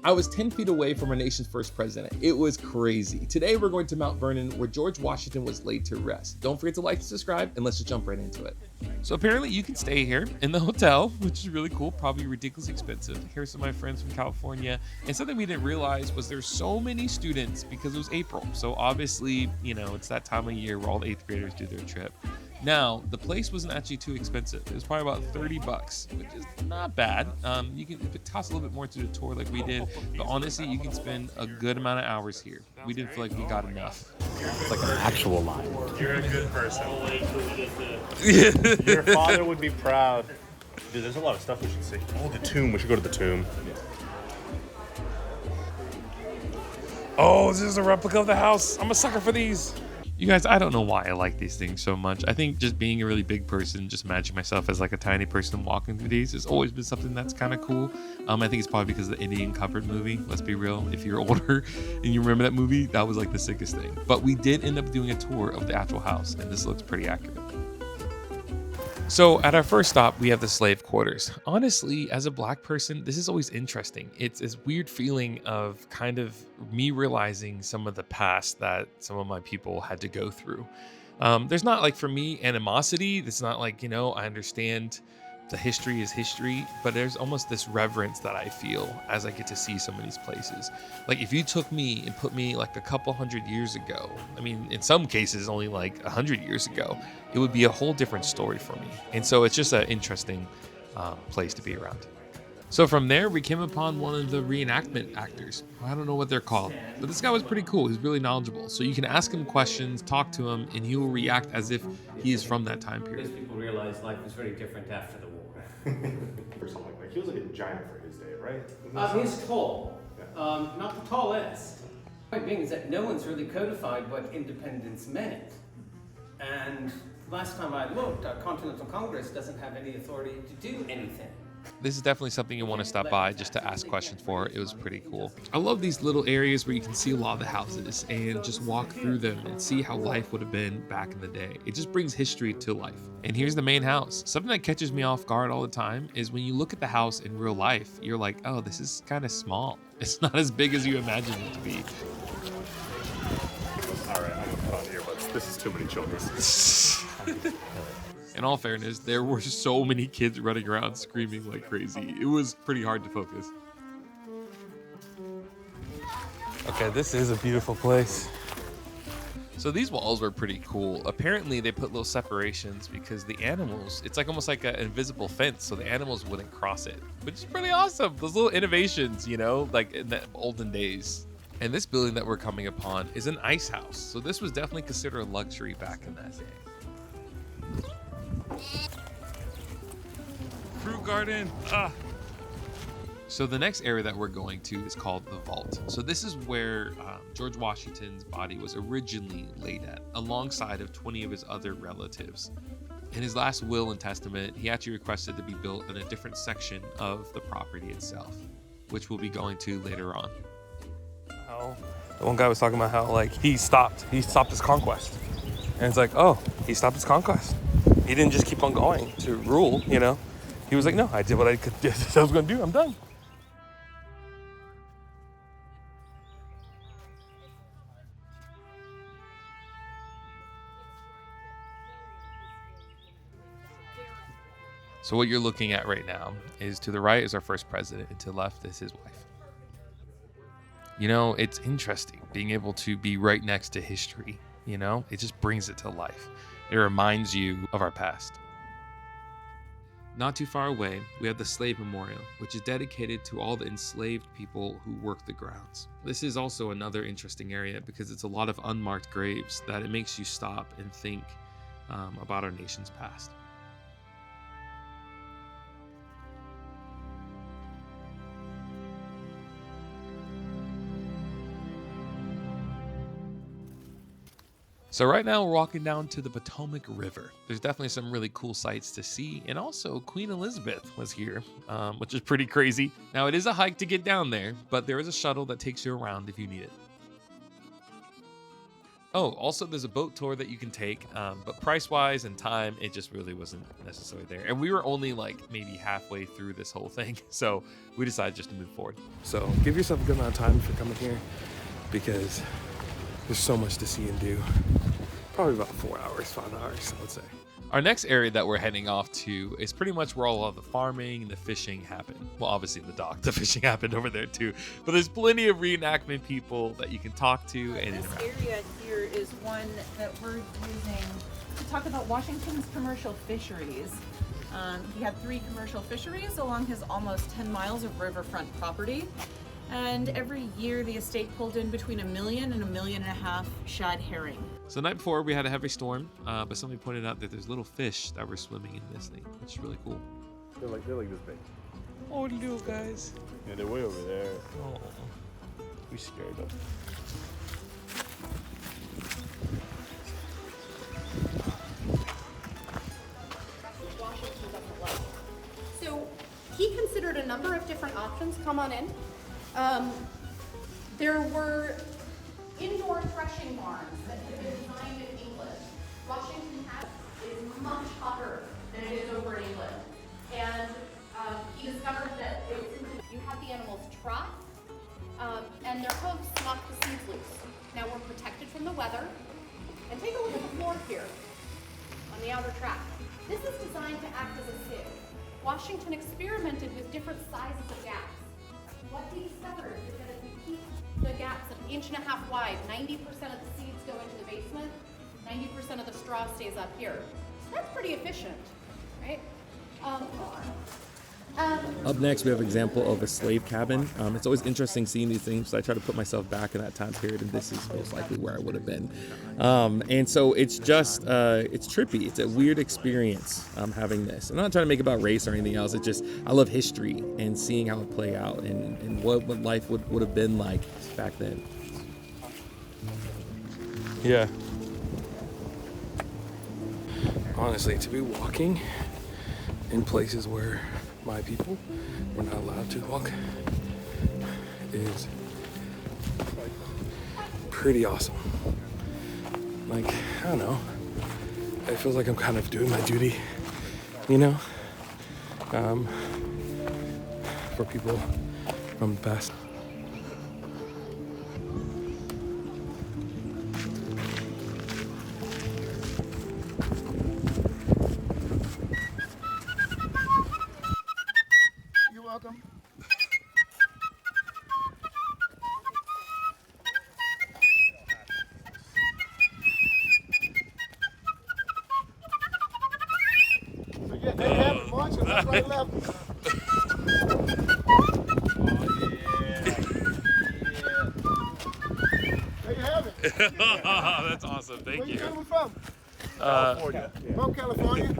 I was 10 feet away from our nation's first president. It was crazy. Today, we're going to Mount Vernon, where George Washington was laid to rest. Don't forget to like and subscribe, and let's just jump right into it. So apparently you can stay here in the hotel, which is really cool, probably ridiculously expensive. Here's some of my friends from California. And something we didn't realize was there's so many students because it was April. So obviously, it's that time of year where all the 8th graders do their trip. Now, the place wasn't actually too expensive. It was probably about $30, which is not bad. You can, if it costs a little bit more to do a tour like we did, but honestly, you can spend a good amount of hours here. We didn't feel like we got enough. It's like an actual line. You're a good person. Your father would be proud. Dude, there's a lot of stuff we should see. Oh, the tomb. We should go to the tomb. Oh, this is a replica of the house. I'm a sucker for these. You guys, I don't know why I like these things so much. I think just being a really big person, just imagining myself as like a tiny person walking through these has always been something that's kind of cool. I think it's probably because of the Indian Cupboard movie. Let's be real. If you're older and you remember that movie, that was like the sickest thing. But we did end up doing a tour of the actual house, and this looks pretty accurate. So at our first stop, we have the slave quarters. Honestly, as a black person, this is always interesting. It's this weird feeling of kind of me realizing some of the past that some of my people had to go through. There's not like, for me, animosity. It's not like, I understand the history is history, but there's almost this reverence that I feel as I get to see some of these places. Like if you took me and put me like a couple hundred years ago, in some cases only like 100 years ago, it would be a whole different story for me. And so it's just an interesting place to be around. So from there, we came upon one of the reenactment actors. I don't know what they're called, but this guy was pretty cool. He's really knowledgeable. So you can ask him questions, talk to him, and he will react as if he is from that time period. People realized life was very different after the war. Or something like that. He was like a giant for his day, right? He's tall, not the tallest. The point being is that no one's really codified what independence meant. And last time I looked, our Continental Congress doesn't have any authority to do anything. This is definitely something you want to stop by just to ask questions for. It was pretty cool. I love these little areas where you can see a lot of the houses and just walk through them and see how life would have been back in the day. It just brings history to life. And here's the main house. Something that catches me off guard all the time is when you look at the house in real life, you're like, oh, this is kind of small. It's not as big as you imagine it to be. All right, I'm gonna put on earbuds. This is too many children. In all fairness, there were so many kids running around screaming like crazy. It was pretty hard to focus. Okay, this is a beautiful place. So these walls were pretty cool. Apparently they put little separations because the animals, it's like almost like an invisible fence, so the animals wouldn't cross it, which is pretty awesome. Those little innovations, like in the olden days. And this building that we're coming upon is an ice house. So this was definitely considered a luxury back in that day. Fruit garden. So the next area that we're going to is called the vault. So this is where George Washington's body was originally laid at, alongside of 20 of his other relatives. In his last will and testament, he actually requested to be built in a different section of the property itself, which we'll be going to later on. The one guy was talking about how he stopped his conquest. And it's like, oh, he stopped his conquest. He didn't just keep on going to rule, He was like, no, I did what I was going to do. I'm done. So what you're looking at right now is, to the right is our first president, and to the left is his wife. It's interesting being able to be right next to history. It just brings it to life. It reminds you of our past. Not too far away, we have the Slave Memorial, which is dedicated to all the enslaved people who worked the grounds. This is also another interesting area because it's a lot of unmarked graves that it makes you stop and think about our nation's past. So right now we're walking down to the Potomac River. There's definitely some really cool sights to see. And also Queen Elizabeth was here, which is pretty crazy. Now it is a hike to get down there, but there is a shuttle that takes you around if you need it. Oh, also there's a boat tour that you can take, but price-wise and time, it just really wasn't necessary there. And we were only like maybe halfway through this whole thing, so we decided just to move forward. So give yourself a good amount of time for coming here because there's so much to see and do. Probably about 4 hours, 5 hours, I would say. Our next area that we're heading off to is pretty much where all of the farming and the fishing happen. Well, obviously the dock, the fishing happened over there too. But there's plenty of reenactment people that you can talk to and This interact. area here is one that we're using to talk about Washington's commercial fisheries. He had 3 commercial fisheries along his almost 10 miles of riverfront property. And every year the estate pulled in between 1 million and 1.5 million shad herring. So the night before we had a heavy storm, but somebody pointed out that there's little fish that were swimming in this thing, which is really cool. They're like this big. Oh, little guys. Yeah, they're way over there. Oh. We scared them. So he considered a number of different options. Come on in. There were indoor threshing barns that had been designed in England. Washington is much hotter than it is over in England. And he discovered that you had the animals trot and their hooves knock the seeds loose. Now we're protected from the weather. And take a look at the floor here on the outer track. This is designed to act as a sieve. Washington experimented with different sizes of gaps. What he discovered is that if you keep the gaps 1.5 inches wide, 90% of the seeds go into the basement, 90% of the straw stays up here. So that's pretty efficient, right? Up next, we have an example of a slave cabin. It's always interesting seeing these things. So I try to put myself back in that time period, and this is most likely where I would have been. And so it's just, it's trippy. It's a weird experience having this. I'm not trying to make it about race or anything else. It's just, I love history and seeing how it play out and what life would have been like back then. Yeah. Honestly, to be walking in places where my people were not allowed to walk is pretty awesome. Like, I don't know. It feels like I'm kind of doing my duty, you know, for people from the past. You're welcome. So yeah, there you have it, marching left, right, left. There you have it. That's awesome. Thank Where you you. coming from? California. From California?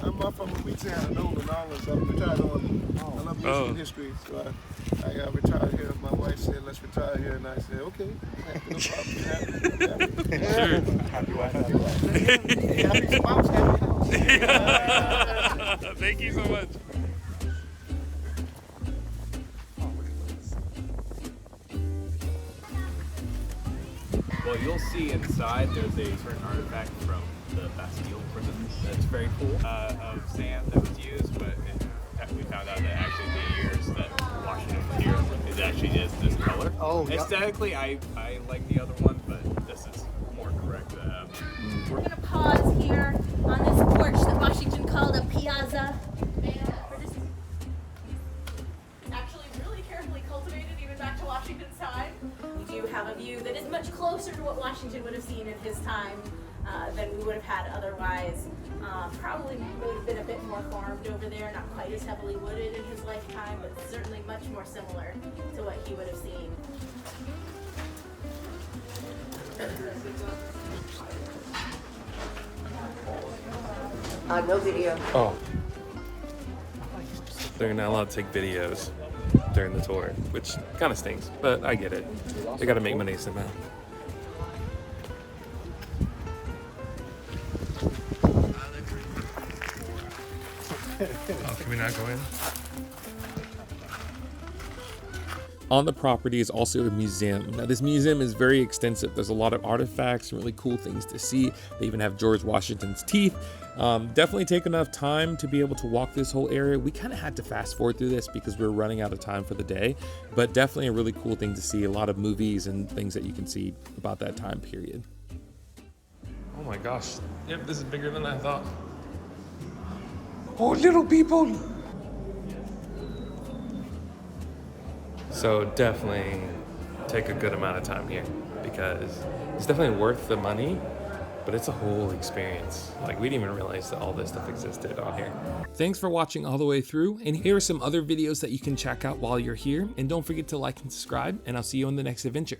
I'm from Louisiana, New Orleans. I'm retired on. I love music and history, so I retired here. My wife said, "Let's retire here," and I said, "Okay." No problem. Sure. Happy wife, happy life. Happy spouse, happy house. Thank you so much. Well, you'll see inside there's a certain artifact from the Bastille prison that's very cool of sand that was used, but we found out that actually the years that Washington was here is actually just this color. Oh, yeah. Aesthetically, I like the other one, but this is more correct. We're gonna pause here on this porch that Washington called a piazza. It's actually really carefully cultivated even back to Washington's time. We do have a view that is much closer to what Washington would have seen in his time than we would have had otherwise. Probably would have been a bit more farmed over there, not quite as heavily wooded in his lifetime, but certainly much more similar to what he would have seen. No video. Oh. They're not allowed to take videos during the tour, which kind of stinks, but I get it. They got to make money somehow. Oh, can we not go in? On the property is also a museum. Now this museum is very extensive. There's a lot of artifacts and really cool things to see. They even have George Washington's teeth. Definitely take enough time to be able to walk this whole area. We kind of had to fast forward through this because we were running out of time for the day, but definitely a really cool thing to see. A lot of movies and things that you can see about that time period. Oh my gosh. Yep, this is bigger than I thought. Oh, little people. So definitely take a good amount of time here because it's definitely worth the money, but it's a whole experience. Like, we didn't even realize that all this stuff existed on here. Thanks for watching all the way through, and here are some other videos that you can check out while you're here. And don't forget to like and subscribe, and I'll see you on the next adventure.